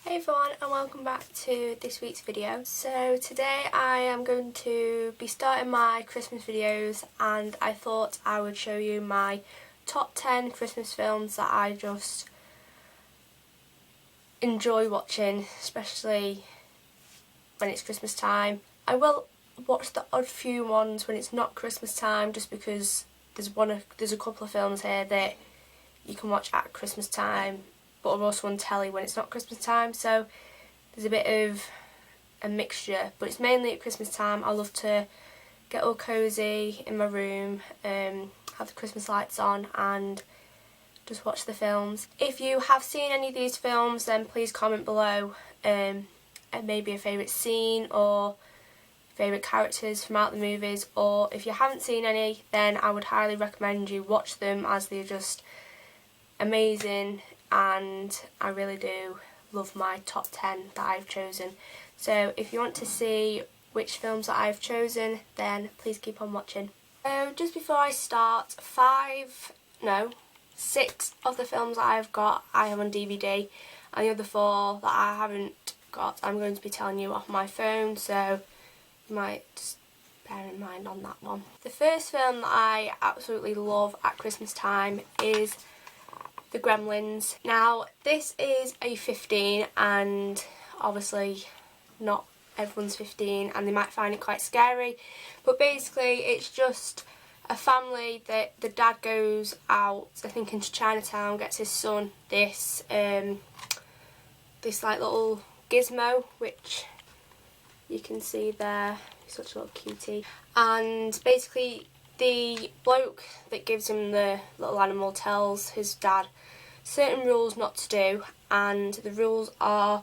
Hey everyone, and welcome back to this week's video. So today I am going to be starting my Christmas videos, and I thought I would show you my top 10 Christmas films that I just enjoy watching, especially when it's Christmas time. I will watch the odd few ones when it's not Christmas time, just because there's a couple of films here that you can watch at Christmas time but are also on telly when it's not Christmas time, so there's a bit of a mixture, but it's mainly at Christmas time. I love to get all cosy in my room, have the Christmas lights on and just watch the films. If you have seen any of these films, then please comment below and maybe a favourite scene or favourite characters from out the movies, or if you haven't seen any, then I would highly recommend you watch them, as they're just amazing and I really do love my top 10 that I've chosen. So if you want to see which films that I've chosen, then please keep on watching. So just before I start, 6 of the films that I've got I have on DVD, and the other 4 that I haven't got I'm going to be telling you off my phone, so you might just bear in mind on that one. The first film that I absolutely love at Christmas time is the Gremlins. Now this is a 15, and obviously not everyone's 15 and they might find it quite scary, but basically it's just a family that the dad goes out, I think, into Chinatown, gets his son this like little gizmo, which you can see there, he's such a little cutie, and basically the bloke that gives him the little animal tells his dad certain rules not to do, and the rules are,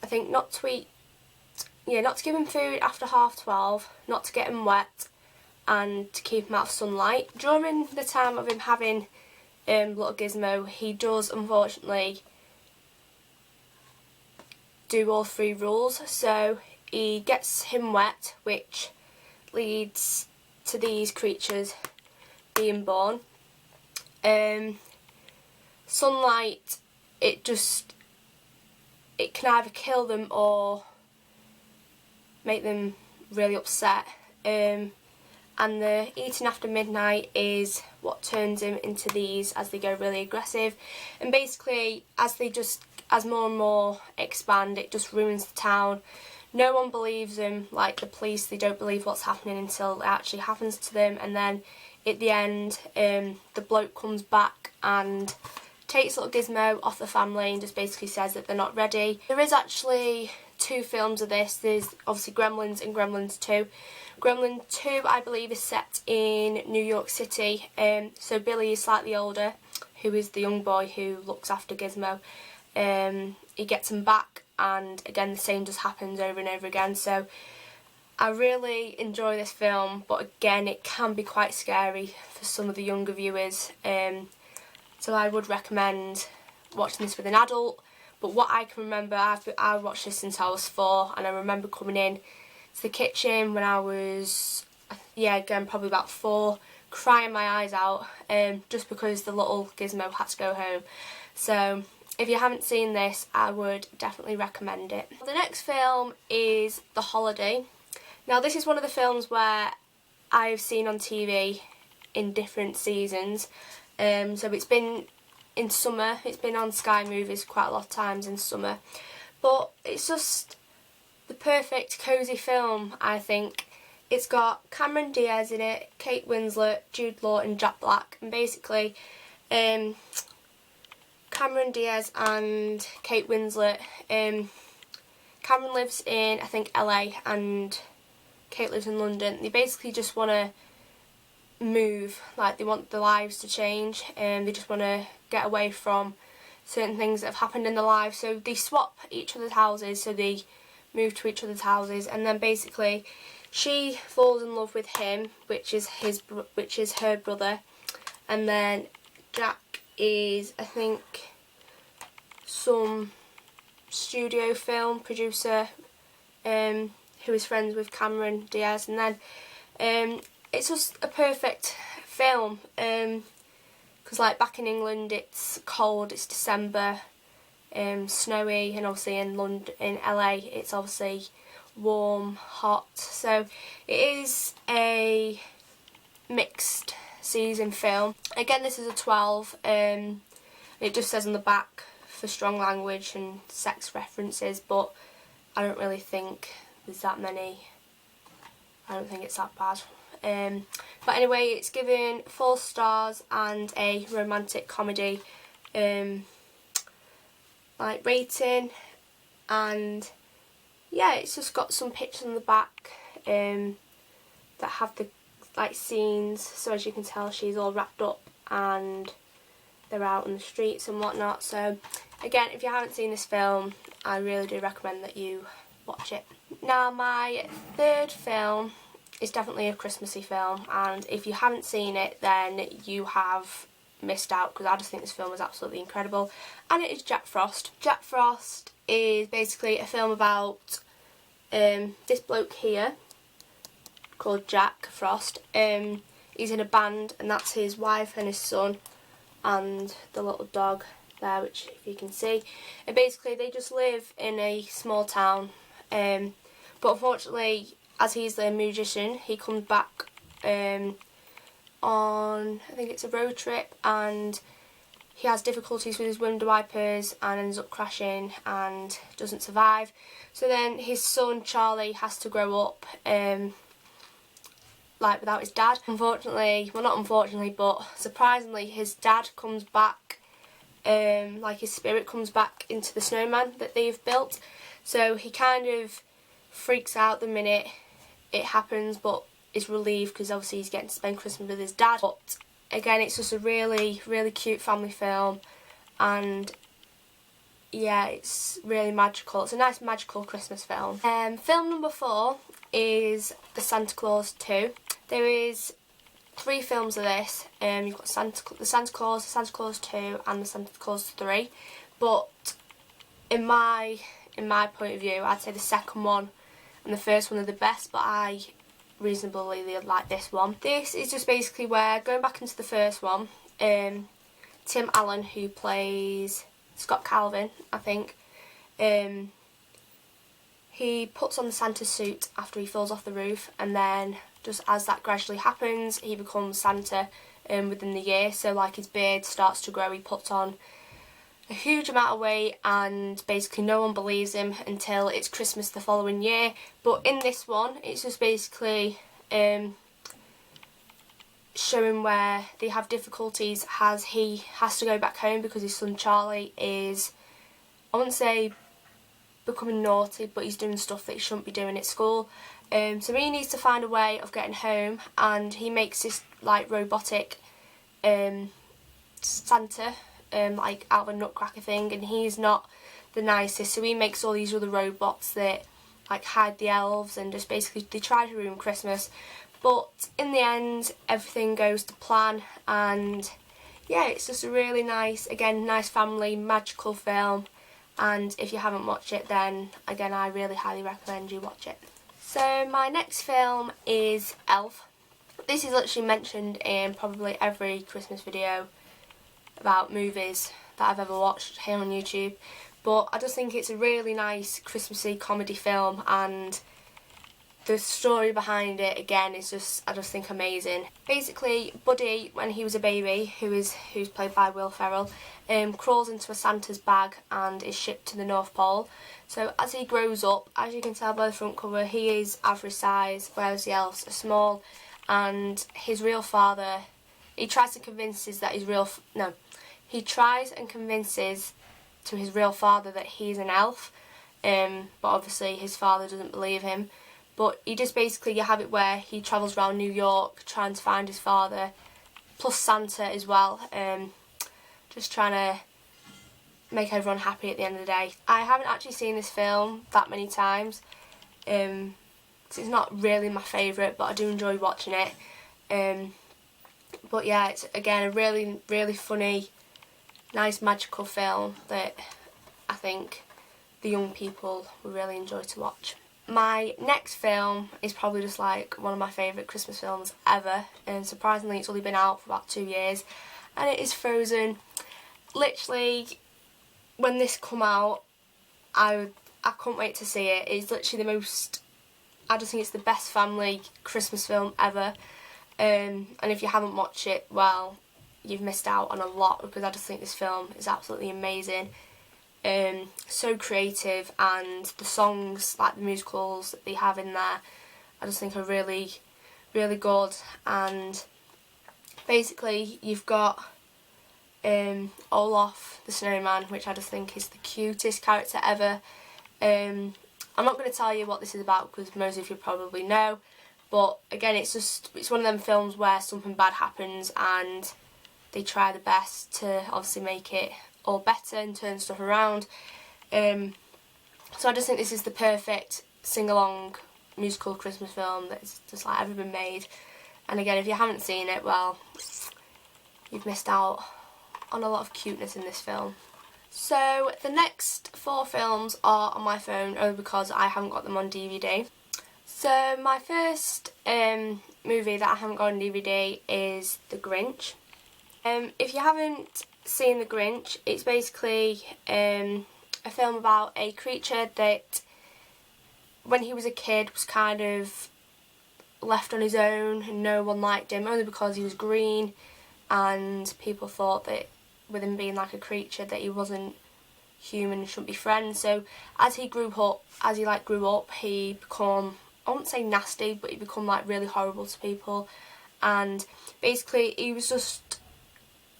I think, not to give him food after 12:30, not to get him wet, and to keep him out of sunlight. During the time of him having little gizmo, he does unfortunately do all 3 rules, so he gets him wet, which leads to these creatures being born. Sunlight, it can either kill them or make them really upset, and the eating after midnight is what turns him into these as they go really aggressive, and basically as more and more expand, it just ruins the town. No one believes them, like the police, they don't believe what's happening until it actually happens to them, and then at the end the bloke comes back and takes little Gizmo off the family and just basically says that they're not ready. There is actually 2 films of this. There's obviously Gremlins and Gremlins 2. Gremlins 2, I believe, is set in New York City, so Billy is slightly older, who is the young boy who looks after Gizmo. He gets him back, and again the same just happens over and over again, so I really enjoy this film, but again it can be quite scary for some of the younger viewers, so I would recommend watching this with an adult. But what I can remember, I watched this since I was 4, and I remember coming in to the kitchen when I was, again probably about 4, crying my eyes out, just because the little gizmo had to go home. So if you haven't seen this, I would definitely recommend it. The next film is The Holiday. Now this is one of the films where I've seen on TV in different seasons. So it's been in summer, it's been on Sky Movies quite a lot of times in summer, but it's just the perfect cosy film, I think. It's got Cameron Diaz in it, Kate Winslet, Jude Law and Jack Black, and basically Cameron Diaz and Kate Winslet, Cameron lives in, I think, LA and Kate lives in London. They basically just want to move, like they want their lives to change, and they just want to get away from certain things that have happened in their lives, so they swap each other's houses, so they move to each other's houses, and then basically she falls in love with him, which is her brother, and then Jack is, I think, some studio film producer who is friends with Cameron Diaz, and then it's just a perfect film, because like back in England it's cold, it's December, snowy, and obviously in London, in LA, it's obviously warm, hot. So it is a mixed season film. Again, this is a 12. It just says on the back for strong language and sex references, but I don't really think there's that many. I don't think it's that bad. But anyway, it's given 4 stars and a romantic comedy like rating, and yeah, it's just got some pictures on the back that have the like scenes. So as you can tell, she's all wrapped up and they're out on the streets and whatnot. So again, if you haven't seen this film, I really do recommend that you watch it. Now, my third film is definitely a Christmassy film, and if you haven't seen it, then you have missed out, because I just think this film is absolutely incredible, and it is Jack Frost. Jack Frost is basically a film about this bloke here called Jack Frost. He's in a band, and that's his wife and his son and the little dog there, which if you can see. And basically they just live in a small town, but unfortunately, as he's the musician, he comes back on, I think it's a road trip, and he has difficulties with his window wipers and ends up crashing and doesn't survive. So then his son Charlie has to grow up like without his dad. Unfortunately, well, not unfortunately, but surprisingly, his dad comes back, like his spirit comes back into the snowman that they've built. So he kind of freaks out the minute it happens, but is relieved because obviously he's getting to spend Christmas with his dad. But again, it's just a really, really cute family film, and yeah, it's really magical. It's a nice magical Christmas film. Film number 4 is The Santa Claus 2. There is 3 films of this. You've got the Santa Claus 2 and the Santa Claus 3. But in my point of view, I'd say the second one and the first one are the best, but I reasonably like this one. This is just basically where, going back into the first one, Tim Allen, who plays Scott Calvin, I think, he puts on the Santa suit after he falls off the roof, and then just as that gradually happens, he becomes Santa within the year. So like his beard starts to grow, he puts on a huge amount of weight, and basically no one believes him until it's Christmas the following year. But in this one, it's just basically showing where they have difficulties as he has to go back home because his son Charlie is, I wouldn't say becoming naughty, but he's doing stuff that he shouldn't be doing at school. So he needs to find a way of getting home, and he makes this like robotic Santa, like out of a nutcracker thing, and he's not the nicest, so he makes all these other robots that like hide the elves, and just basically they try to ruin Christmas. But in the end, everything goes to plan, and yeah, it's just a really nice, again, nice family, magical film. And if you haven't watched it, then again, I really highly recommend you watch it. So my next film is Elf. This is literally mentioned in probably every Christmas video about movies that I've ever watched here on YouTube, but I just think it's a really nice Christmassy comedy film, and the story behind it again is just, I just think, amazing. Basically, Buddy, when he was a baby, who's played by Will Ferrell, crawls into a Santa's bag and is shipped to the North Pole. So as he grows up, as you can tell by the front cover, he is average size, whereas the elves are small, and his real father, he tries and convinces to his real father that he's an elf, but obviously his father doesn't believe him. But he just basically, you have it where he travels around New York trying to find his father, plus Santa as well, just trying to make everyone happy at the end of the day. I haven't actually seen this film that many times, because it's not really my favourite, but I do enjoy watching it. But yeah, it's again a really, really funny, nice magical film that I think the young people will really enjoy to watch. My next film is probably just like one of my favourite Christmas films ever, and surprisingly it's only been out for about 2 years, and it is Frozen. Literally, when this come out, I couldn't wait to see it. It's literally the most, I just think it's the best family Christmas film ever. And if you haven't watched it, well, you've missed out on a lot, because I just think this film is absolutely amazing. So creative, and the songs, like the musicals that they have in there, I just think are really, really good. And basically you've got Olaf the snowman, which I just think is the cutest character ever. I'm not going to tell you what this is about, because most of you probably know, but again, it's one of them films where something bad happens and they try the best to obviously make it all better and turn stuff around. So I just think this is the perfect sing-along musical Christmas film that's just like ever been made. And again, if you haven't seen it, well, you've missed out on a lot of cuteness in this film. So the next 4 films are on my phone, only because I haven't got them on DVD. So my first movie that I haven't got on DVD is The Grinch. If you haven't seen The Grinch, it's basically a film about a creature that, when he was a kid, was kind of left on his own and no one liked him, only because he was green, and people thought that with him being like a creature that he wasn't human and shouldn't be friends. So as he grew up, he become, I wouldn't say nasty, but he become like really horrible to people. And basically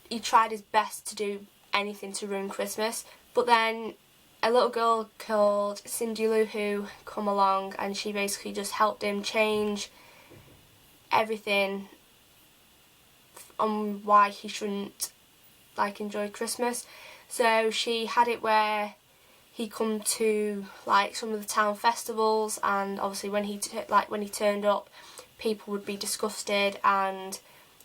he tried his best to do anything to ruin Christmas. But then a little girl called Cindy Lou Who come along, and she basically just helped him change everything on why he shouldn't like enjoy Christmas. So she had it where he come to like some of the town festivals, and obviously when he turned up, people would be disgusted and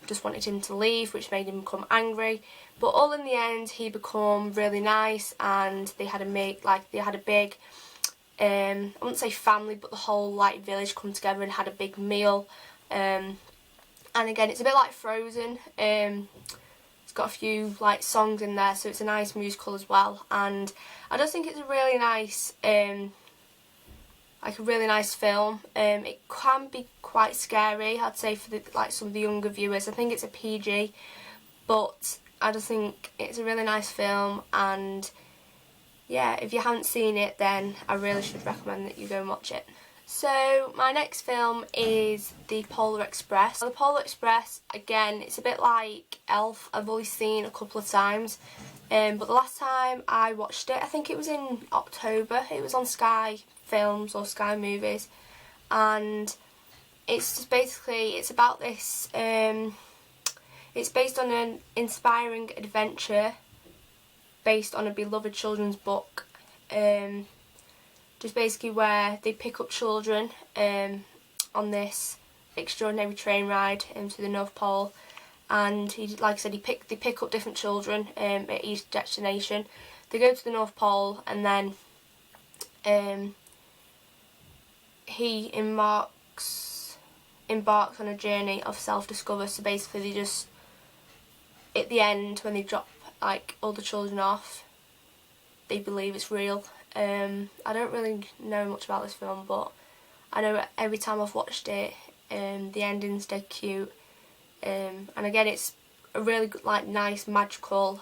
just wanted him to leave, which made him become angry. But all in the end, he become really nice, and they had a big, I wouldn't say family, but the whole like village come together and had a big meal. And again, it's a bit like Frozen. It's got a few like songs in there, so it's a nice musical as well. And I just think it's a really nice, film. It can be quite scary, I'd say, for some of the younger viewers. I think it's a PG, but I just think it's a really nice film. And yeah, if you haven't seen it, then I really should recommend that you go and watch it. So my next film is The Polar Express. The Polar Express, again, it's a bit like Elf. I've only seen a couple of times, but the last time I watched it, I think it was in October. It was on Sky Films or Sky Movies, and it's just basically, it's about this, it's based on an inspiring adventure based on a beloved children's book. Just basically where they pick up children on this extraordinary train ride to the North Pole, and like I said, they pick up different children at each destination. They go to the North Pole, and then he embarks on a journey of self-discovery. So basically, they just, at the end, when they drop like all the children off, they believe it's real. I don't really know much about this film, but I know every time I've watched it, the ending's dead cute. And again, it's a really good, like, nice, magical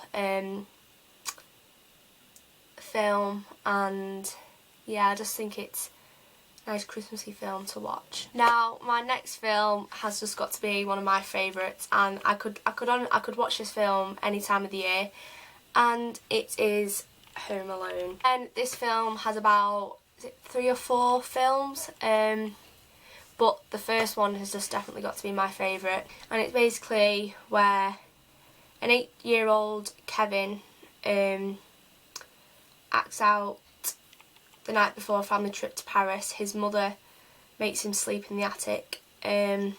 film, and yeah, I just think it's a nice Christmassy film to watch. Now, my next film has just got to be one of my favourites, and I could watch this film any time of the year, and it is Home Alone. And this film has about, is it 3 or 4 films, but the first one has just definitely got to be my favourite. And it's basically where an 8-year-old Kevin acts out the night before a family trip to Paris. His mother makes him sleep in the attic. The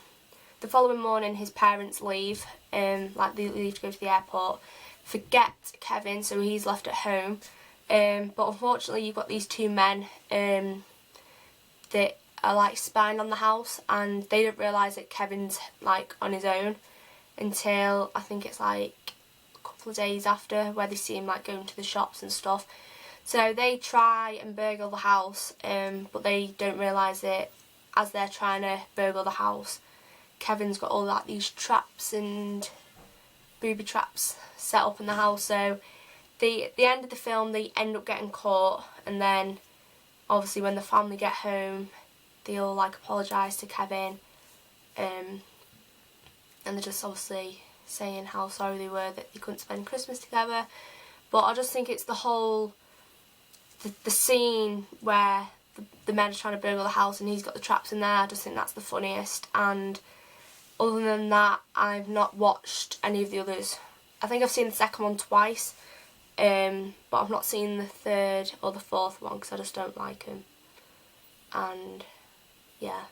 following morning, his parents leave, like they leave to go to the airport, forget Kevin, so he's left at home. But unfortunately, you've got these 2 men that are like spying on the house, and they don't realise that Kevin's like on his own until I think it's like a couple of days after, where they see him like going to the shops and stuff. So they try and burgle the house, but they don't realise it as they're trying to burgle the house. Kevin's got all like these traps and booby traps set up in the house. So at the end of the film, they end up getting caught, and then obviously when the family get home, they all like apologise to Kevin, and they're just obviously saying how sorry they were that they couldn't spend Christmas together. But I just think it's the whole, the scene where the men are trying to burgle the house and he's got the traps in there. I just think that's the funniest. And other than that, I've not watched any of the others. I think I've seen the second one twice, but I've not seen the third or the fourth one because I just don't like them. And yeah,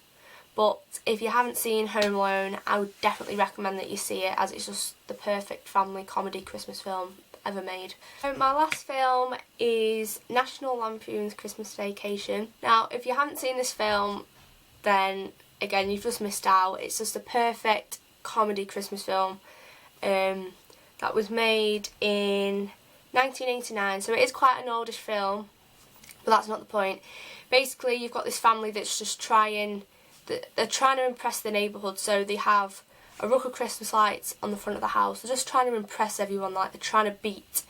but if you haven't seen Home Alone, I would definitely recommend that you see it, as it's just the perfect family comedy Christmas film ever made. So my last film is National Lampoons Christmas Vacation. Now, if you haven't seen this film, then again, you've just missed out. It's just a perfect comedy Christmas film that was made in 1989, so it is quite an oldish film, but that's not the point. Basically, you've got this family that's just they're trying to impress the neighbourhood, so they have a rook of Christmas lights on the front of the house. They're just trying to impress everyone, like they're trying to beat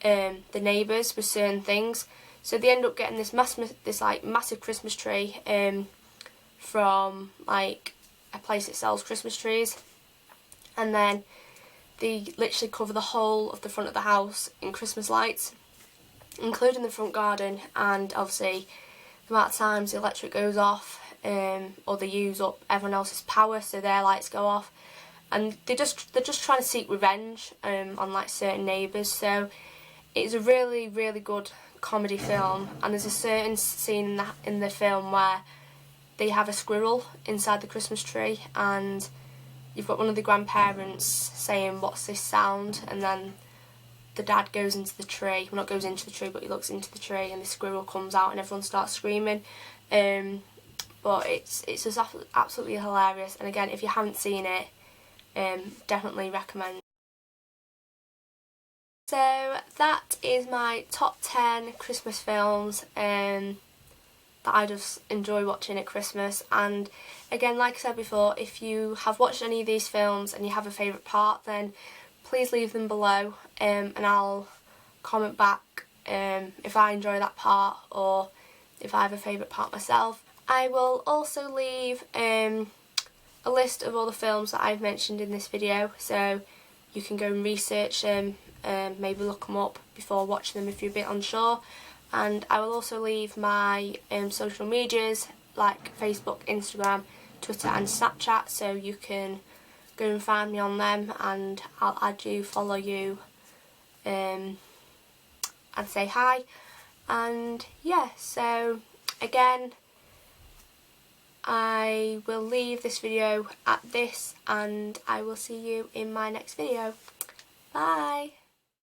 the neighbours with certain things. So they end up getting this massive Christmas tree from like a place that sells Christmas trees, and then they literally cover the whole of the front of the house in Christmas lights, including the front garden. And obviously the amount of times the electric goes off, or they use up everyone else's power, so their lights go off, and they're just trying to seek revenge on like certain neighbours. So it's a really, really good comedy film, and there's a certain scene in the film where they have a squirrel inside the Christmas tree, and you've got one of the grandparents saying, "What's this sound?" and then the dad goes into the tree, well, not goes into the tree, but he looks into the tree, and the squirrel comes out and everyone starts screaming. But it's just absolutely hilarious, and again, if you haven't seen it, definitely recommend. So that is my top 10 Christmas films that I just enjoy watching at Christmas. And again, like I said before, if you have watched any of these films and you have a favourite part, then please leave them below, and I'll comment back if I enjoy that part or if I have a favourite part myself. I will also leave a list of all the films that I've mentioned in this video, so you can go and research them, maybe look them up before watching them if you're a bit unsure. And I will also leave my social medias like Facebook, Instagram, Twitter and Snapchat, so you can go and find me on them, and I'll add you, follow you, and say hi. And yeah, so again, I will leave this video at this, and I will see you in my next video. Bye!